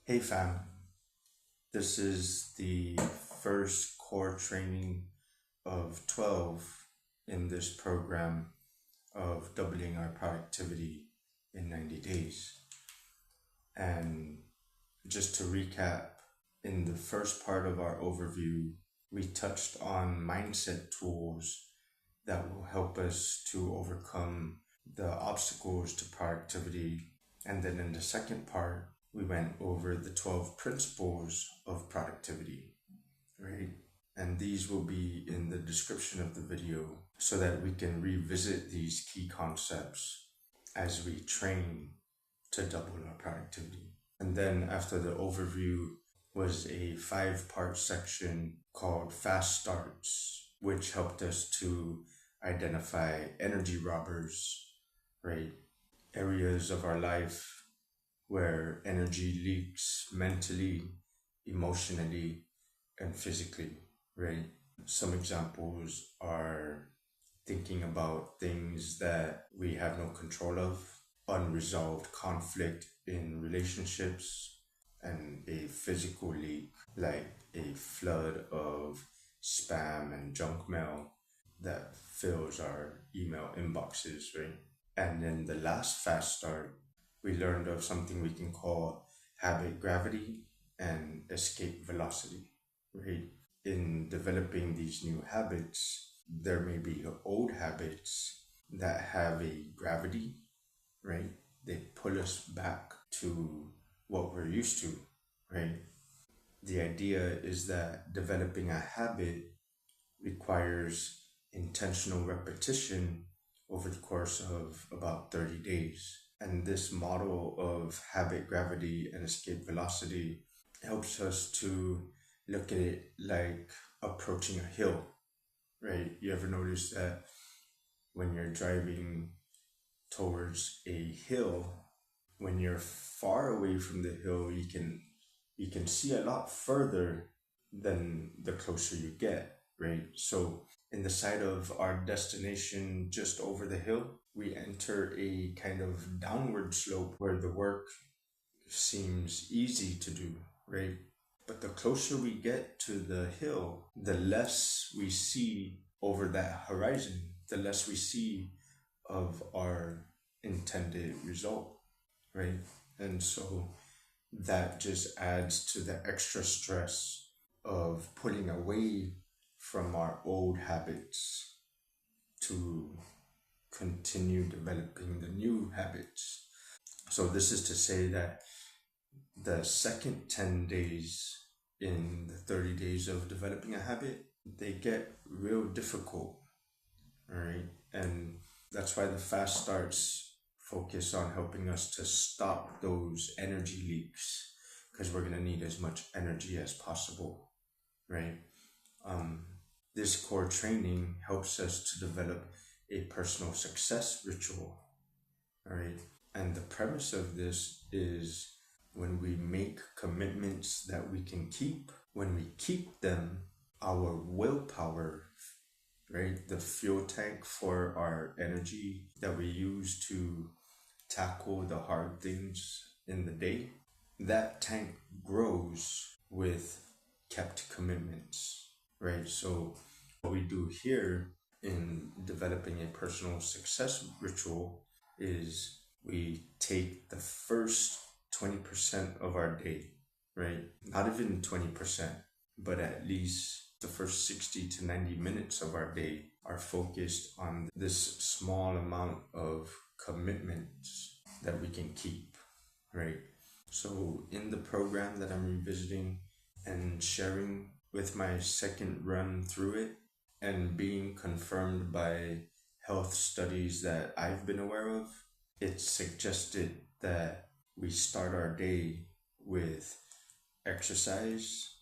Hey fam, this is the first core training of 12 in this program of doubling our productivity in 90 days. And just to recap, in the first part of our overview, we touched on mindset tools that will help us to overcome the obstacles to productivity. And then in the second part, we went over the 12 principles of productivity, right? And these will be in the description of the video so that we can revisit these key concepts as we train to double our productivity. And then after the overview was a 5-part section called Fast Starts, which helped us to identify energy robbers, right? Areas of our life where energy leaks mentally, emotionally, and physically, right? Some examples are thinking about things that we have no control of, unresolved conflict in relationships, and a physical leak like a flood of spam and junk mail that fills our email inboxes, right? And then the last fast start, we learned of something we can call habit gravity and escape velocity, right? In developing these new habits, there may be old habits that have a gravity, right? They pull us back to what we're used to, right? The idea is that developing a habit requires intentional repetition over the course of about 30 days. And this model of habit gravity and escape velocity helps us to look at it like approaching a hill, right? You ever notice that when you're driving towards a hill, when you're far away from the hill, you can see a lot further than the closer you get, right? So in the sight of our destination just over the hill, we enter a kind of downward slope where the work seems easy to do, right? But the closer we get to the hill, the less we see over that horizon, the less we see of our intended result, right? And so that just adds to the extra stress of pulling away from our old habits to continue developing the new habits. So this is to say that the second 10 days in the 30 days of developing a habit, they get real difficult, all right? And that's why the fast starts focus on helping us to stop those energy leaks, because we're going to need as much energy as possible, right? This core training helps us to develop a personal success ritual, all right? And the premise of this is when we make commitments that we can keep, when we keep them, our willpower, right, the fuel tank for our energy that we use to tackle the hard things in the day, that tank grows with kept commitments, right? So what we do here in developing a personal success ritual is we take the first 20% of our day, right? Not even 20%, but at least the first 60 to 90 minutes of our day are focused on this small amount of commitments that we can keep, right? So in the program that I'm revisiting and sharing with my second run through it and being confirmed by health studies that I've been aware of, it's suggested that we start our day with exercise,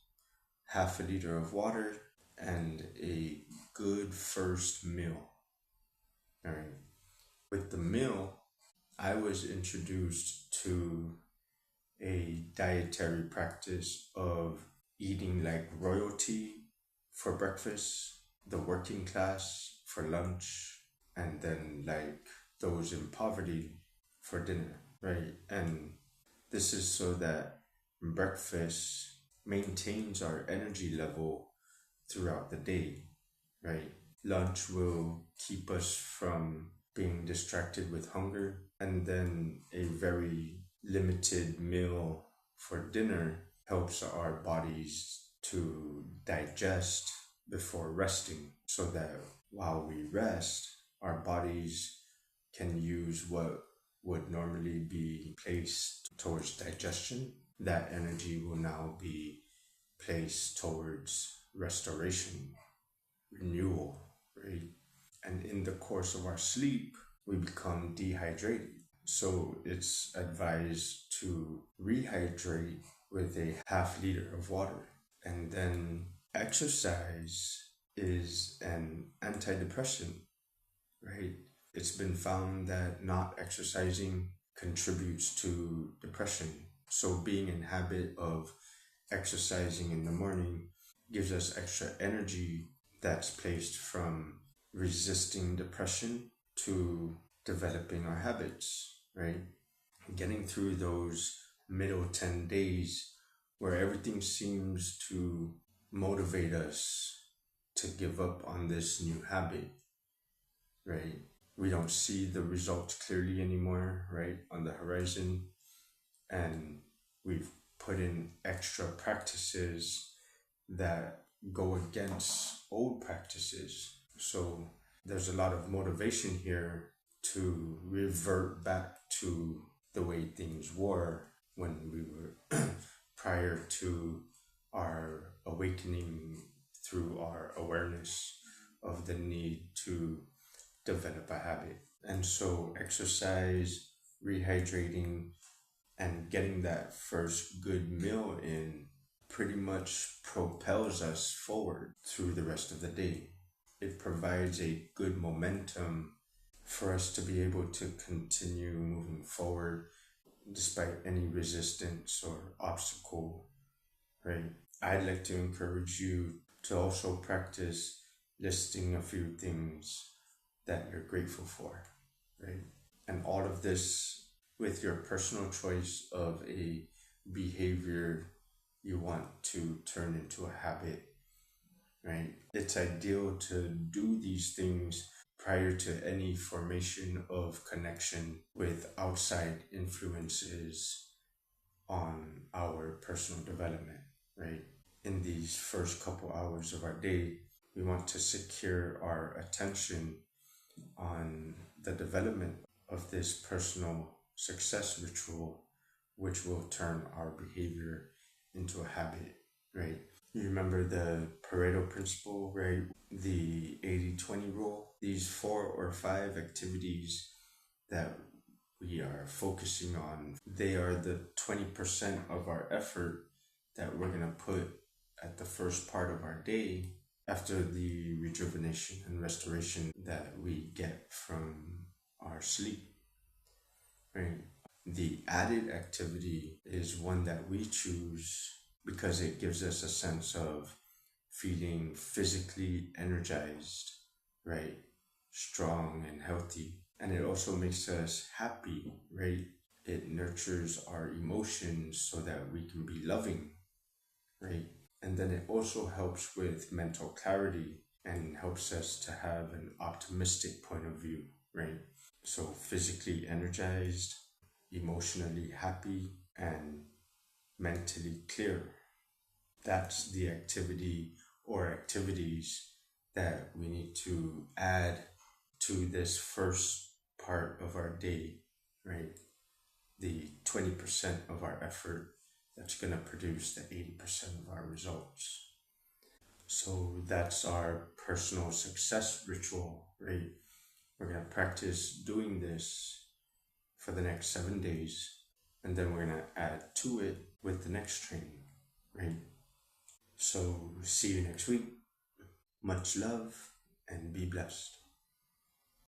half a liter of water, and a good first meal. All right. With the meal, I was introduced to a dietary practice of eating like royalty for breakfast, the working class for lunch, and then like those in poverty for dinner, right? And this is so that breakfast maintains our energy level throughout the day, right? Lunch will keep us from being distracted with hunger, and then a very limited meal for dinner helps our bodies to digest before resting, so that while we rest, our bodies can use what would normally be placed towards digestion. That energy will now be placed towards restoration, renewal, right? And in the course of our sleep, we become dehydrated. So it's advised to rehydrate with a half liter of water. And then exercise is an antidepressant, right? It's been found that not exercising contributes to depression. So being in habit of exercising in the morning gives us extra energy that's placed from resisting depression to developing our habits, right? Getting through those middle 10 days where everything seems to motivate us to give up on this new habit, right? We don't see the results clearly anymore, right, on the horizon. And we've put in extra practices that go against old practices. So there's a lot of motivation here to revert back to the way things were when we were prior to our awakening through our awareness of the need to develop a habit. And so exercise, rehydrating, and getting that first good meal in pretty much propels us forward through the rest of the day. It provides a good momentum for us to be able to continue moving forward despite any resistance or obstacle, right? I'd like to encourage you to also practice listing a few things that you're grateful for, right? And all of this with your personal choice of a behavior you want to turn into a habit, right? It's ideal to do these things prior to any formation of connection with outside influences on our personal development, right? In these first couple hours of our day, we want to secure our attention on the development of this personal success ritual, which will turn our behavior into a habit, right? You remember the Pareto principle, right? The 80-20 rule. These 4 or 5 activities that we are focusing on, they are the 20% of our effort that we're going to put at the first part of our day after the rejuvenation and restoration that we get from our sleep, right? The added activity is one that we choose because it gives us a sense of feeling physically energized, right? Strong and healthy. And it also makes us happy, right? It nurtures our emotions so that we can be loving, right? And then it also helps with mental clarity and helps us to have an optimistic point of view, right? So physically energized, emotionally happy, and mentally clear. That's the activity or activities that we need to add to this first part of our day, right? The 20% of our effort that's going to produce the 80% of our results. So that's our personal success ritual, right? We're going to practice doing this for the next 7 days, and then we're going to add to it with the next training, right? So see you next week. Much love and be blessed.